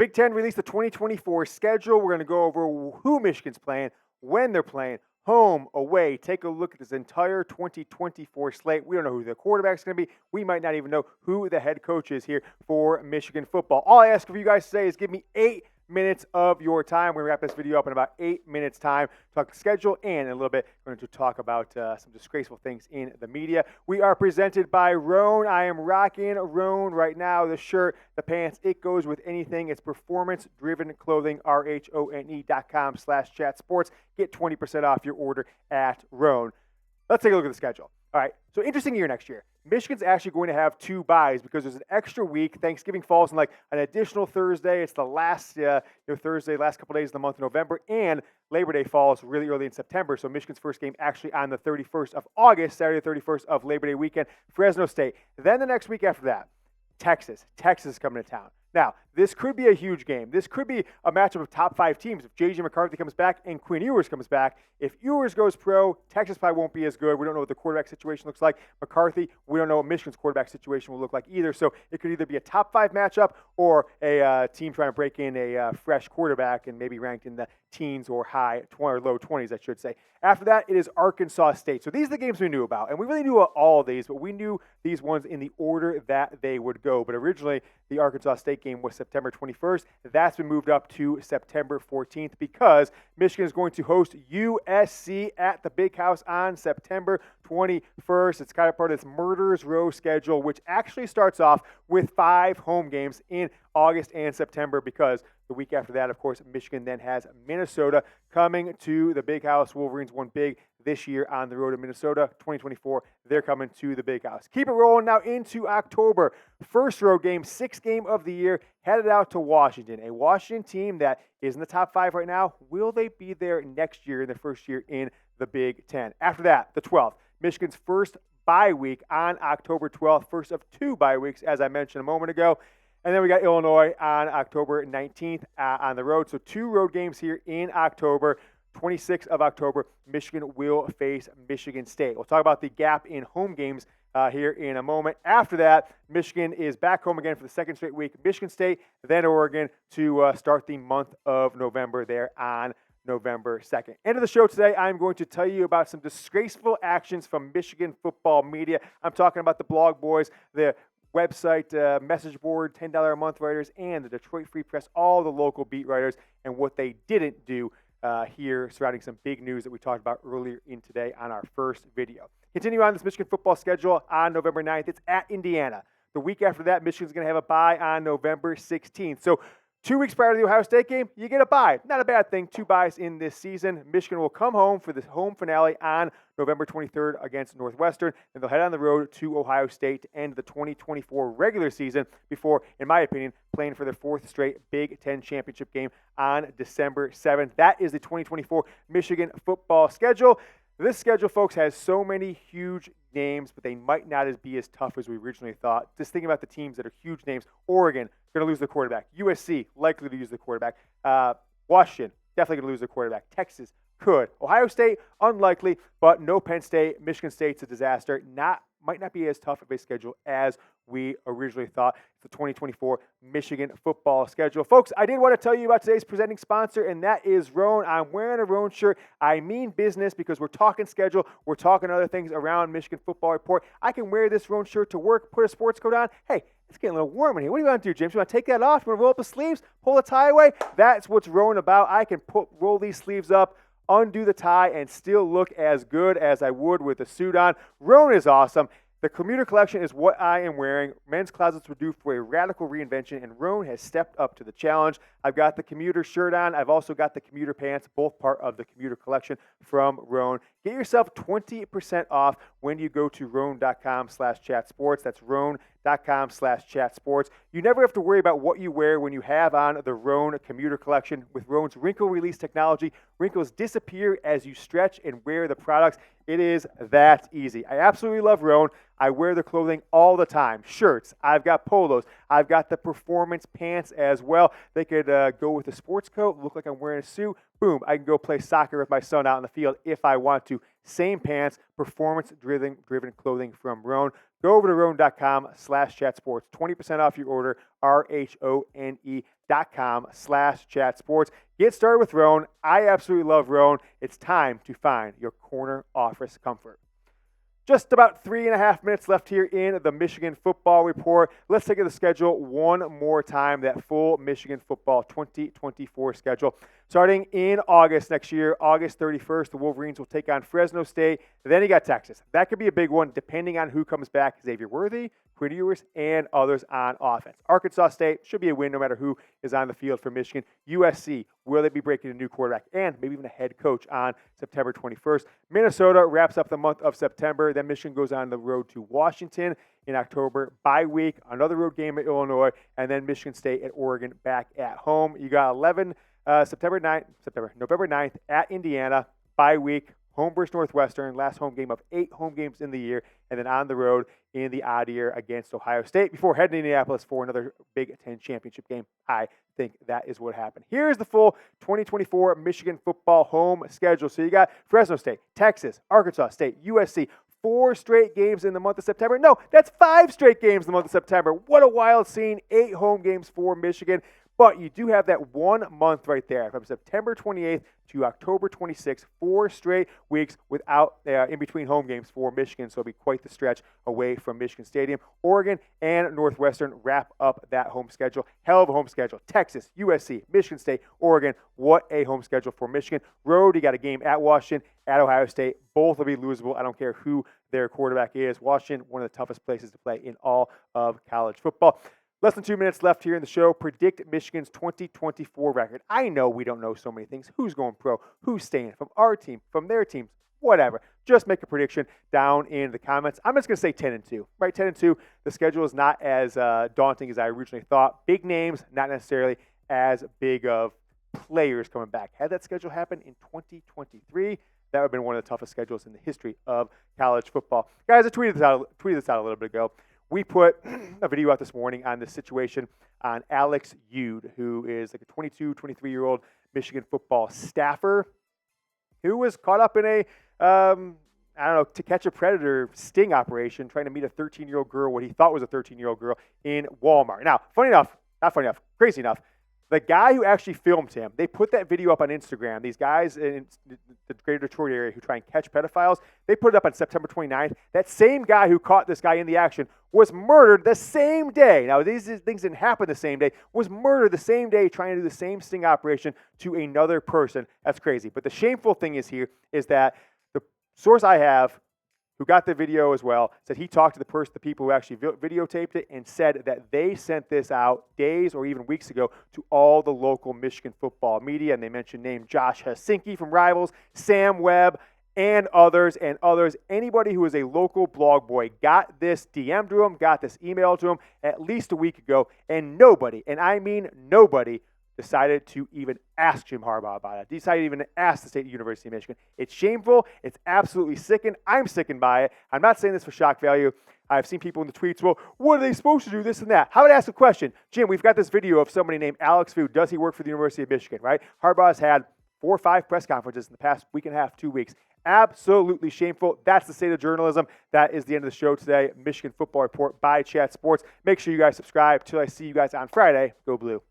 Big Ten released the 2024 schedule. We're going to go over who Michigan's playing, when they're playing, home, away. Take a look at this entire 2024 slate. We don't know who the quarterback's going to be. We might not even know who the head coach is here for Michigan football. All I ask of you guys today is give me 8 minutes of your time. We're going to wrap this video up in about 8 minutes time. Talk schedule and in a little bit, we're going to talk about some disgraceful things in the media. We are presented by Rone. I am rocking Rone right now. The shirt, the pants, it goes with anything. It's performance-driven clothing, RHONE.com/chatsports. Get 20% off your order at Rone. Let's take a look at the schedule. All right, so interesting year next year. Michigan's actually going to have 2 byes because there's an extra week. Thanksgiving falls on like an additional Thursday. It's the last Thursday, last couple days of the month of November, and Labor Day falls really early in September. So Michigan's first game actually on the 31st of August, Saturday the 31st of Labor Day weekend, Fresno State. Then the next week after that, Texas. Texas is coming to town. Now, this could be a huge game. This could be a matchup of top 5 teams. If J.J. McCarthy comes back and Quinn Ewers comes back, if Ewers goes pro, Texas probably won't be as good. We don't know what the quarterback situation looks like. McCarthy, we don't know what Michigan's quarterback situation will look like either. So it could either be a top 5 matchup or a team trying to break in a fresh quarterback and maybe ranked in the teens or low 20s, I should say. After that, it is Arkansas State. So these are the games we knew about. And we really knew all of these, but we knew these ones in the order that they would go. But originally, the Arkansas State game was September 21st. That's been moved up to September 14th because Michigan is going to host USC at the Big House on September 21st. It's kind of part of this Murderers Row schedule, which actually starts off with 5 home games in August and September because the week after that, of course, Michigan then has Minnesota coming to the Big House. Wolverines won big this year on the road in Minnesota. 2024, they're coming to the Big House. Keep it rolling now into October. First road game, 6th game of the year, headed out to Washington. A Washington team that is in the top 5 right now. Will they be there next year in their first year in the Big Ten? After that, the 12th, Michigan's first bye week on October 12th. First of 2 bye weeks, as I mentioned a moment ago. And then we got Illinois on October 19th on the road. So 2 road games here in October. 26th of October, Michigan will face Michigan State. We'll talk about the gap in home games here in a moment. After that, Michigan is back home again for the 2nd straight week. Michigan State, then Oregon to start the month of November there on November 2nd. End of the show today, I'm going to tell you about some disgraceful actions from Michigan football media. I'm talking about the blog boys, the website, message board, $10 a month writers, and the Detroit Free Press, all the local beat writers, and what they didn't do here surrounding some big news that we talked about earlier in today on our first video. Continue on this Michigan football schedule on November 9th. It's at Indiana. The week after that, Michigan's going to have a bye on November 16th. So 2 weeks prior to the Ohio State game, you get a bye. Not a bad thing. 2 byes in this season. Michigan will come home for the home finale on November 23rd against Northwestern. Then they'll head on the road to Ohio State to end the 2024 regular season before, in my opinion, playing for their 4th straight Big Ten championship game on December 7th. That is the 2024 Michigan football schedule. This schedule, folks, has so many huge names, but they might not be as tough as we originally thought. Just thinking about the teams that are huge names. Oregon, going to lose their quarterback. USC, likely to use the quarterback. Washington, definitely going to lose their quarterback. Texas, could. Ohio State, unlikely, but no Penn State. Michigan State's a disaster. Might not be as tough of a schedule as we originally thought. It's the 2024 Michigan football schedule. Folks, I did want to tell you about today's presenting sponsor, and that is Rone. I'm wearing a Rone shirt. I mean business because we're talking schedule. We're talking other things around Michigan Football Report. I can wear this Rone shirt to work, put a sports coat on. Hey, it's getting a little warm in here. What do you want to do, James? You want to take that off? You want to roll up the sleeves? Pull the tie away? That's what's Rone about. I can roll these sleeves up, undo the tie, and still look as good as I would with the suit on. Rone is awesome. The commuter collection is what I am wearing. Men's closets were due for a radical reinvention, and Rone has stepped up to the challenge. I've got the commuter shirt on. I've also got the commuter pants, both part of the commuter collection from Rone. Get yourself 20% off when you go to rone.com/chatsports. That's rone.com/chatsports. You never have to worry about what you wear when you have on the Rone commuter collection. With Rone's wrinkle release technology, wrinkles disappear as you stretch and wear the products. It is that easy. I absolutely love Rone. I wear the clothing all the time. Shirts. I've got polos. I've got the performance pants as well. They could go with a sports coat, look like I'm wearing a suit. Boom, I can go play soccer with my son out in the field if I want to. Same pants, performance-driven clothing from Rone. Go over to rone.com/chatsports. 20% off your order, RHONE.com/chatsports. roneoffice.com/chatsports. Get started with Rone. I absolutely love Rone. It's time to find your corner office comfort. Just about 3.5 minutes left here in the Michigan Football Report. Let's take a look at the schedule one more time, that full Michigan Football 2024 schedule. Starting in August next year, August 31st, the Wolverines will take on Fresno State. Then you got Texas. That could be a big one depending on who comes back. Xavier Worthy, Quinn Ewers, and others on offense. Arkansas State should be a win no matter who is on the field for Michigan. USC, will they be breaking a new quarterback and maybe even a head coach on September 21st? Minnesota wraps up the month of September. Then Michigan goes on the road to Washington in October. Bye week, another road game at Illinois, and then Michigan State at Oregon back at home. You got November 9th at Indiana. Bye week, home versus Northwestern, last home game of 8 home games in the year, and then on the road in the odd year against Ohio State before heading to Indianapolis for another Big Ten championship game. I think that is what happened. Here's the full 2024 Michigan football home schedule. So you got Fresno State, Texas, Arkansas State, USC, 4 straight games in the month of September. No, that's 5 straight games in the month of September. What a wild scene. 8 home games for Michigan. But you do have that 1 month right there from September 28th to October 26th, 4 straight weeks without in between home games for Michigan. So it'll be quite the stretch away from Michigan Stadium. Oregon and Northwestern wrap up that home schedule. Hell of a home schedule. Texas, USC, Michigan State, Oregon. What a home schedule for Michigan. Road, you got a game at Washington, at Ohio State. Both will be losable. I don't care who their quarterback is. Washington, one of the toughest places to play in all of college football. Less than 2 minutes left here in the show. Predict Michigan's 2024 record. I know we don't know so many things. Who's going pro? Who's staying from our team, from their teams, whatever. Just make a prediction down in the comments. I'm just going to say 10-2. Right, 10-2. The schedule is not as daunting as I originally thought. Big names, not necessarily as big of players coming back. Had that schedule happen in 2023, that would have been one of the toughest schedules in the history of college football. Guys, I tweeted this out a little bit ago. We put a video out this morning on this situation on Alex Yood, who is like a 22, 23-year-old Michigan football staffer who was caught up in a, to catch a predator sting operation trying to meet a 13-year-old girl, what he thought was a 13-year-old girl, in Walmart. Now, crazy enough, the guy who actually filmed him, they put that video up on Instagram. These guys in the greater Detroit area who try and catch pedophiles, they put it up on September 29th. That same guy who caught this guy in the action was murdered the same day. Now, these things didn't happen the same day. Was murdered the same day trying to do the same sting operation to another person. That's crazy. But the shameful thing is that the source I have, who got the video as well, said he talked to the people who actually videotaped it and said that they sent this out days or even weeks ago to all the local Michigan football media, and they mentioned named Josh Henschke from Rivals, Sam Webb, and others. Anybody who is a local blog boy got this DM to him, got this email to him at least a week ago, and nobody, and I mean nobody, decided to even ask Jim Harbaugh about it. Decided to even ask the State University of Michigan. It's shameful. It's absolutely sickened. I'm sickened by it. I'm not saying this for shock value. I've seen people in the tweets, well, what are they supposed to do, this and that? How about I ask a question? Jim, we've got this video of somebody named Alex Yood. Does he work for the University of Michigan, right? Harbaugh's had 4 or 5 press conferences in the past week and a half, 2 weeks. Absolutely shameful. That's the state of journalism. That is the end of the show today. Michigan Football Report by Chat Sports. Make sure you guys subscribe. Till I see you guys on Friday. Go Blue.